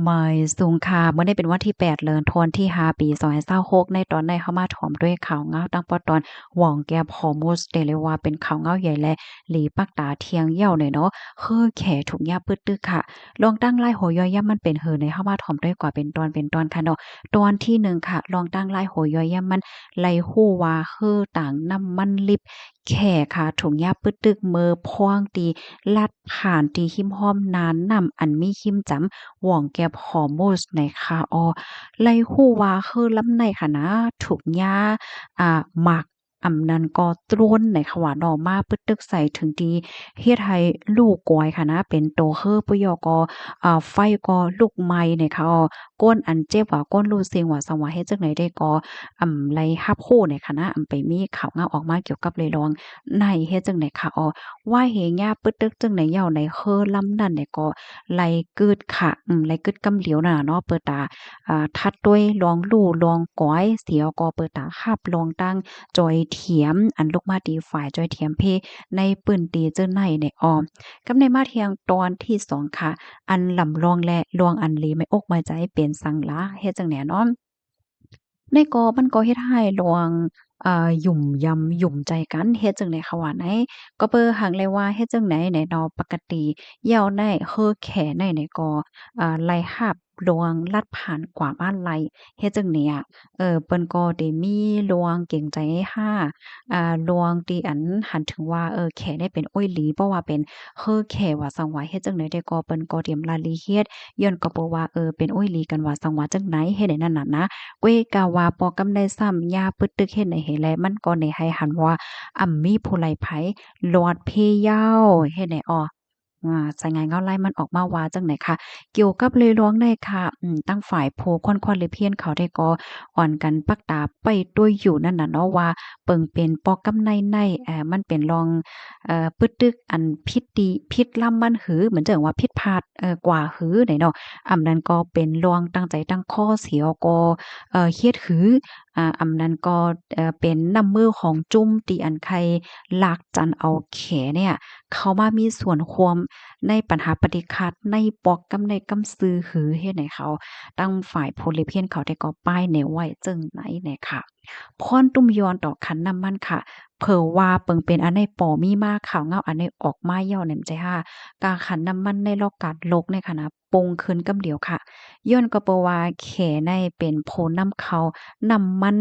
ไม่สูงค่ะเมื่อได้เป็นวันที่8เดือนธันวาคมที่5ปี2026ในตอนในเข้ามาถ่อมด้วยข่าวเงาตั้งปอตอนหว่องแกบฮอร์มูสได้เลยว่าเป็นข่าวเงาใหญ่และหลีปักตาเทียงเหี่ยวหน่อยเนาะคือแขถูกยาปึดตึกค่ะลองตั้งไล่โหย่อยย่ำมันเป็นในเข้ามาถ่อมด้วยกว่าเป็นตอนค่ะเนาะตอนที่1ค่ะลองตั้งไล่โหย่อยย่ำมันไล่ฮู้ว่าคือต่างน้ำมันลิบแขค่ะถุงยาปึดตึกเมอพ่วงตีลัดผ่านตีหิมห้อมนานนำอันมีหิมจำ หว่องแก็บฮอร์โมสในคาออไล่ฮู้ว่าคือลำในค่ะนะถูกยาหมากอำนั้นก็ตร้นในค่ะว่าเนาะมาปึดตึกใส่ถึงที่เฮ็ดให้ลูกกอยค่ะนะเป็นโตคือปุยอก็ไฟก็ลุกไหม้ในค่ะอ้อก้นอันเจ็บว่าก้นรูเสียงว่าสังว่าเฮ็ดจังไดได้ก็ไล่รับรู้ในค่ะนะไปมีข่าวงาออกมาเกี่ยวกับเลยลองในเฮ็ดจังได๋ค่ะอ้อว่าเหยาปึดตึกจังได๋เหย้าในคือลำนั้นเนี่ยก็ ไหลกึดค่ะไหลกึดกำเหลียวน่ะเนาะเปิดตาทัดด้วยลองลู่ลองก้อยเสียวก็เปิดตาคาบลองตั้งจอยเถียมอันลูกมาตีฝ่ายจอยเถียมเพในปื้นตีเจ้าในในออมกับในมาเทียงตอนที่2ค่ะอันลำลองและลวงอันลีไม่อกไม่ใจเป็นสังหลาเฮ็ดจังแหน่เนาะ ในกอมันก็เฮ็ดให้ระหว่างหยุ่มยำหยุ่มใจกันเฮ็ดจั่งใดคะว่าไหนก็เบิ่งหั้งเลยว่าเฮ็ดจั่งใดแหน่เนาะปกติเหย้าได้คือแขในก็ไหลหาบลวงลัดผ่านกว่าบ้านไหลเฮ็ดจั่งนี้อะเปิ้นก็ได้มีลวงเก่งใจห้าลวงที่อันหันถึงว่าแขได้เป็นอ้อยหลีเพราะว่าเป็นคือแขว่าซังว่าเฮ็ดจั่งใดได้ก็เปิ้นก็เตรียมรายละเอียดย้อนก็บอกว่าเป็นอ้อยหลีกันว่าซังว่าจั่งใดเฮ็ดให้นั่นน่ะนะ เวยกะว่าปอกำได้ซ้ำยาปึดตึกเฮ็ดให้แลมันก็ได้ให้หันว่ามีผู้ไลไผหลอดเพยาวเฮ็ดให้อ้อสายงานเงาไล่มันออกมาว่าจังไหนคะเกี่ยวกับเลยร้องได้ค่ะตั้งฝ่ายผู้ค่อนๆเลยเพี้ยนเขาได้ก็อ่อนกันปักตาไปด้วยอยู่นั่นน่ะเนาะว่าเปิ่งเป็นปอกำในมันเป็นรองปึดตึกอันพิษดีพิษล้ำมันหือเหมือนจังว่าพิษพลาดกว่าหือไหนเนาะนั้นก็เป็นรองตั้งใจตั้งข้อเสียก็เฮ็ดหืออำนั้นก็เป็นน้ำมือของจุ้มตีอันใครลากจันเอาแขเนี่ยเข้ามามีส่วนควมในปัญหาปฏิคัดในปอกกำในกำซือหือเฮ็ดให้เขาตั้งฝ่ายโพลิเพียนเขาได้ก็ป้ายแนวไว้จึงไหนแหน่ค่ะพรตุ้มยอนต่อขันน้ำมันค่ะเผอว่าเปิงเป็นอันในปอมีมาข่าวเงาอันในออกมาเหี่ยวแหนมใจห้ากาขันน้ำมันในลอกกาดลกในค่ะนะปงขึ้นกำเดียวค่ะย้อนก็เพราะว่าแขในเป็นโพนำเขาน้ำมัน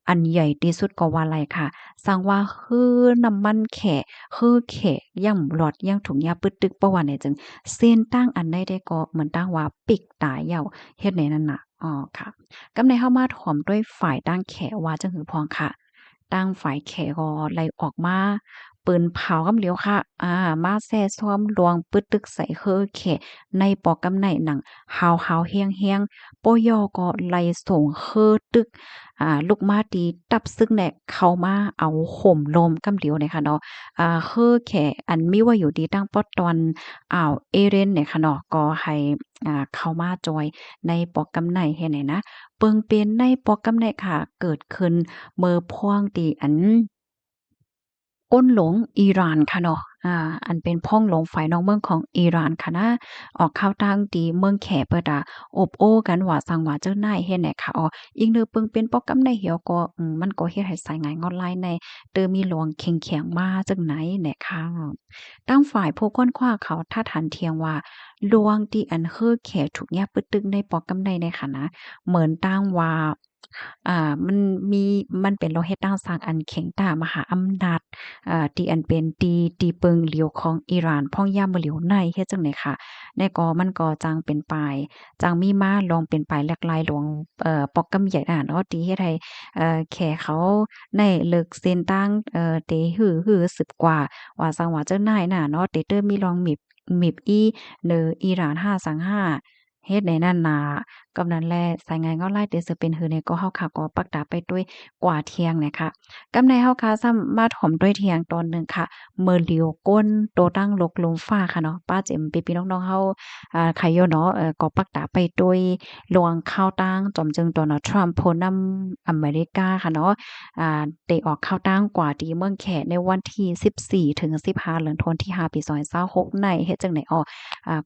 อันใหญ่ที่สุดก็ว่าไหลค่ะสร้างว่าคือน้ำมันแขคือแขย่ำหลอดย่างถุงยาปึดตึกเพราะว่าเนี่ยจึงเส้นตั้งอันใดได้ก็เหมือนตั้งว่าปิกตาเหย้าเฮ็ดในนั้นน่ะอ๋อค่ะกำในเฮามาถ่อมด้วยฝ่ายตั้งแขว่าจังหือพองค่ะตั้งฝ่ายแขก็ไล่ออกมาปืนเผากำเหลียวค่ะมาแซ่ซ้อมลวงปึดตึกใส่คือแขในปอกกำในหนังหาวๆเฮียงๆโปยอก็ไล่ส่งคือตึกลูกม้าตีตับซึ่งแหนกเข้ามาเอาห่มลมกำเดียวเนี่ยค่ะเนาะคือแขอันมีว่าอยู่ดีตั้งปอตอนเอเรนเนี่ยค่ะเนาะก็ให้เข้ามาจอยในปอกกำไนเฮ็ดให้นะเปิงเป็นในปอกกำไนค่ะเกิดขึ้นเมื่อพ่วงตีอัน ก้นหลงอิหร่านค่ะเนาะอันเป็นพ่องหลงฝ่ายน้องเมืองของอิหร่านค่ะนะออกข่าวตั้งตีเมืองแขเปิดอบโอ้กันว่าสังว่าเจ้านายเฮ็ดแหน่ค่ะอิงเด้อเปิงเป็นปอกกำในเหี่ยวก็มันก็เฮ็ดให้สายงานออนไลน์ในเตอมีหลวงเข็งๆมาจังไหนแหน่ค่ะตั้งฝ่ายผู้ค้นคว้าเขาถ้าทันเทียงว่าลวงที่อันคือแขถูกแยบปึดตึงในปอกกำในค่ะนะเหมือนตั้งว่ามันมีมันเป็นโลเฮ็ดตั้งสร้างอันแข็งตามหาอำนาจ ที่อันเป็นตีเปิงเหลียวของอิหร่านพ่องย่ามบ่เหลียวในเฮ็ดจั่งใดค่ะในก็มันก็จังเป็นปลายจังมีมาลองเป็นปลายแหลกหลายหลวงปอกกำใหญ่น่ะเนาะที่เฮ็ดให้แขเขาได้เลิกเส้นตั้งเตฮือๆสืบกว่าว่าซังว่าเจ้านายน่ะเนาะเตเตอมีลองมิบอีเนออิหร่าน525เฮ็ดในนั้นน่ะกำนั้นแลสายงานเงาลายเตสือเป็นหือในก็เฮาค่ะก็ปักตาไปด้วยกว่าเที่ยงเนี่ยค่ะ กำในเฮาค่ะซ้ำมาถ่อมด้วยเที่ยงตอนหนึ่งค่ะเมื่อเหลียวก้นโตตั้งลกลมฟ้าค่ะเนาะป้าเจ็มพี่ๆน้องๆเฮาใครอยู่เนาะก็ปักตาไปด้วยลวงข้าวตั้งจอมจึงโดนัลด์ทรัมป์ผู้นำอเมริกาค่ะเนาะได้ออกข้าวตั้งกว่าที่เมืองแขในวันที่14ถึง15เดือนธันวาคมที่5ปี2026ในเฮ็ดจังได๋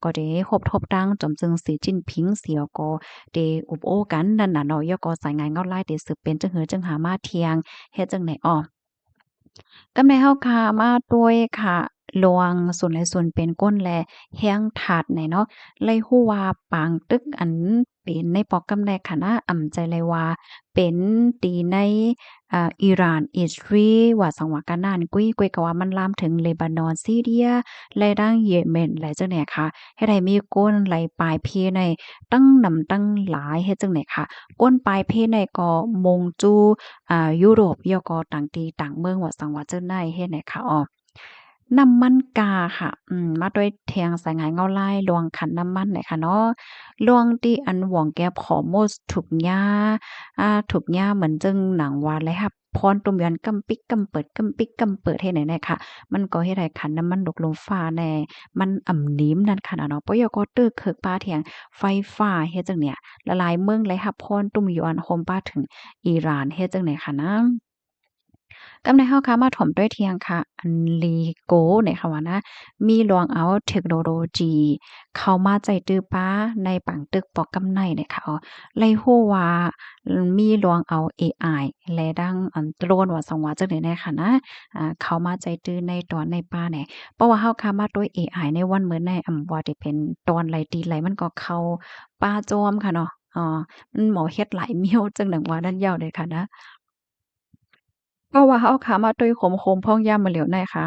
ก็ได้ครบทบตั้งจอมจึงสีจิ้น นผิงเสียวก็เตอุบโอกันนั่นน่ะเนาะยอก็สายงานเงาไล่เตสืบเป็นจังหือจังหามาเทียงเฮ็ดจังไหนอ้อกำในเฮาค่ะมาด้วยค่ะลวงส่วนใดส่วนเป็นก้นแลแห้งถาดไหนเนาะเลยฮู้ว่าปางตึกอันเป็นในปอกกำแนคณะอ่ำใจเลยว่าเป็นตีในอิหร่านอิสรีว่าสังวากันนานกุ้ยก็ว่ามันลามถึงเลบานอนซีเรียและดังเยเมนหลายจังไหนค่ะเฮ็ดให้มีก้นไหลปลายเพในตั้งนำตั้งหลายเฮ็ดจังไหนค่ะก้นปลายเพในก็มงจูยุโรปยอก็ต่างตีต่างเมืองว่าสังว่าเจ้าในเฮ็ดไหนคะอ้อน้ำมันกาค่ะมาด้วยแทงสายงานเงาลายลวงขันน้ำมันหน่อยค่ะเนาะลวงที่อันหว่องแก้ผอโมสถูกหญ้าถูกหญ้าเหมือนจึงหนังวานเลยค่ะพรตุ่มยันกำปิกกำเปิดกำปิกกำเปิดเฮ็ดไหนแน่ค่ะมันก็เฮ็ดให้ขันน้ำมันตกลงฟ้าแน่มันอ่ำนิ้มนั่นค่ะเนาะปยก็ตึกเคิกป้าเถียงไฟฟ้าเฮ็ดจังเนี่ยละลายเมืองเลยค่ะพรตุ่มยอนโฮมป้าถึงอิหร่านเฮ็ดจังไหนค่ะนะ กำในเฮาค่ะมาถ่อมด้วยเทียงค่ะอันลีโกเนี่ยค่ะว่านะมีลวงเอาเทคโนโลยีเข้ามาใจตื้อป้าในปังตึกปอกกำไนเนี่ยค่ะอ๋อเลยฮู้ว่ามีลวงเอาเอไอและดังอันโตรนว่าสังว่าจังได๋แน่ค่ะนะเข้ามาใจตื้อในตอนในป้าเนี่ยเพราะว่าเฮาค่ะมาด้วยเอไอในวันมื้อในว่าที่เป็นตอนไหลตีไหลมันก็เข้าป้าจอมค่ะเนาะมันหมอเฮ็ดหลายเมี่ยวจังหนังว่านั่นยาวเลยค่ะนะ เพราะว่าเฮาขามาตุ้ยขมๆพ้องย่ามมาเหลียวในค่ะ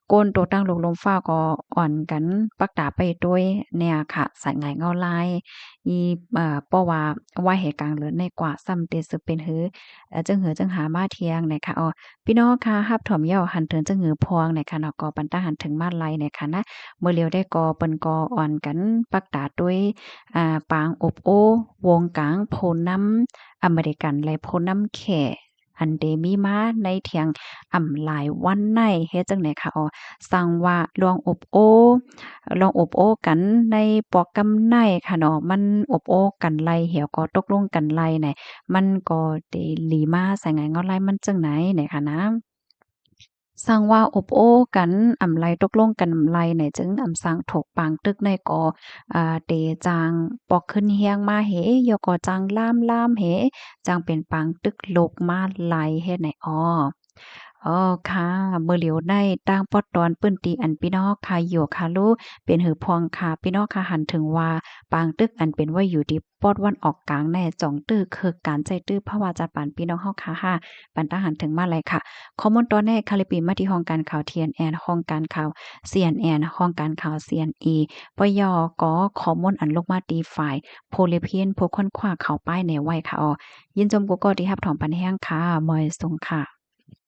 โกนโตตั้งลงลมฟ้าก็อ่อนกันปักตาไปด้วยเนี่ยค่ะสายไหงเงาลายอีเพราะว่าว่าเหตุการณ์เหลือในกว่าซ้ำเตซึเป็นหือจังหือจังหามาเที่ยงเนี่ยค่ะอ้อพี่น้องค่ะรับถ่อมเย้าหันเถินจังหือพวงเนี่ยค่ะเนาะก็ปันตาหันถึงมาลัยเนี่ยค่ะนะเมื่อเหลียวได้ก็เปิ้นก็อ่อนกันปักตาด้วยปางอบโอ้วงกลางโพน้ำอเมริกันและโพน้ำแข อันเดมีมาในเถียงหลายวันในเฮ็ดจังได๋คะอ๋อสั่งว่าลองอบโอ้ลองอบโอ้กันในปอกกำไนค่ะเนาะมันอบโอ้กันไลเหี่ยวก็ตกลงกันไลเนี่ยมันก็ได้หลีมาใส่ไงเงาไลมันจังไหนเนี่ยค่ะนะ สร้างว่าอบโอ้กันไลตกลงกันไลเนี่ยจึงสร้างถกปางตึกในก่อเตจางปอกขึ้นเฮียงมาเหยอก่อจางล่ามๆเหจางเป็นปางตึกลกมาไลเฮ็ดให้อ้ออ๋อค่ะเมื่อเหลียวได้ตั้งปอดตอนปื้นตีอันพี่น้องค่ะอยู่ค่ะลูกเป็นหือพองค่ะพี่น้องค่ะหันถึงว่าปางตึกอันเป็นว่าอยู่ที่ปอดวันออกกลางแน่จ่องตื้อคือการใจตื้อเพราะว่าจะปานพี่น้องเฮาค่ะปันตาหันถึงมาเลยค่ะ ข้อมูลตัวแรกคาลิปีมาที่ห้องการข่าว TNN ห้องการข่าว CNN ห้องการข่าว CNE ปยก็ข้อมูลอันลงมาตีฝ่ายโพลิเพียนผู้ค้นคว้าเข้าป้ายในไว้ค่ะยินจมกูก็ที่รับถอมปันแห้งค่ะมอยสุงค่ะ